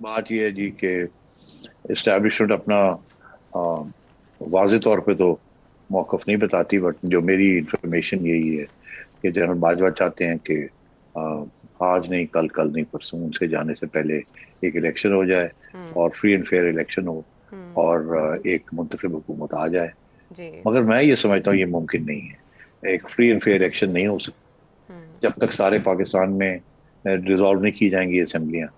बात यह है जी कि इस्टेब्लिशमेंट अपना वाज़े तौर पे तो मौक़िफ़ नहीं बताती, बट जो मेरी इंफॉर्मेशन यही है कि जनरल बाजवा चाहते हैं कि आ, आज नहीं कल, कल नहीं परसों, उनसे जाने से पहले एक इलेक्शन हो जाए हुँ, और फ्री एंड फेयर इलेक्शन हो हुँ, और एक मुंतखब हुकूमत आ जाए। जी, मगर मैं ये समझता हूँ ये मुमकिन नहीं है। एक फ्री एंड फेयर इलेक्शन नहीं हो सकता हुँ, जब तक सारे पाकिस्तान में डिजॉल्व नहीं की जाएंगी असेंबलियाँ।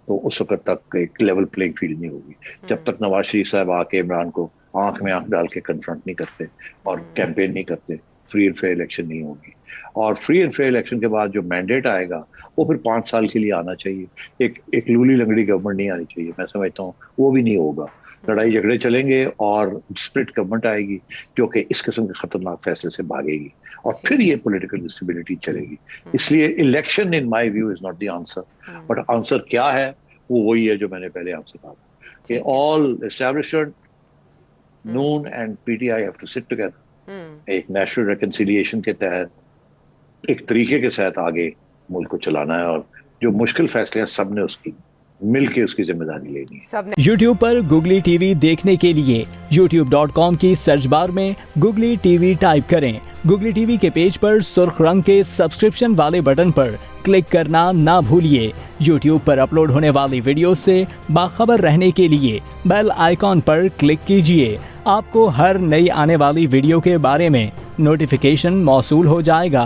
तो उस वक्त तक एक लेवल प्लेइंग फील्ड नहीं होगी। जब हुँ, तक नवाज शरीफ साहब आके इमरान को आंख में आंख डाल के कन्फ्रंट नहीं करते और हुँ, कैंपेन नहीं करते, फ्री एंड फेयर इलेक्शन नहीं होगी। और फ्री एंड फेयर इलेक्शन के बाद जो मैंडेट आएगा वो फिर 5 साल के लिए आना चाहिए। एक लूली लंगड़ी गवर्नमेंट नहीं आनी चाहिए, मैं समझता हूँ वो भी नहीं होगा। लड़ाई हुँ, झगड़े चलेंगे और स्प्लिट गवर्नमेंट आएगी जो कि इस किस्म के खतरनाक फैसले से भागेगी और फिर जी, ये पॉलिटिकल इंस्टेबिलिटी चलेगी। हुँ, इसलिए election in my view is not the answer. Hmm, but answer क्या है? वो वही है जो मैंने पहले आपसे कहा था कि ठीक है। All establishment, hmm, Noon and PTI have to sit together, hmm, एक नेशनल रिकंसिलिएशन के तहत एक तरीके के साथ आगे मुल्क को चलाना है, और जो मुश्किल फैसले हैं सबने उसकी मिल के उसकी जिम्मेदारी लेनी है। सबने YouTube पर गुगली टीवी देखने के लिए youtube.com की सर्च बार में गुगली टीवी टाइप करें। गुगली टीवी के पेज पर सुर्ख रंग के सब्सक्रिप्शन वाले बटन पर क्लिक करना ना भूलिए। YouTube पर अपलोड होने वाली वीडियो से बाखबर रहने के लिए बेल आइकॉन पर क्लिक कीजिए। आपको हर नई आने वाली वीडियो के बारे में नोटिफिकेशन मौसूल हो जाएगा।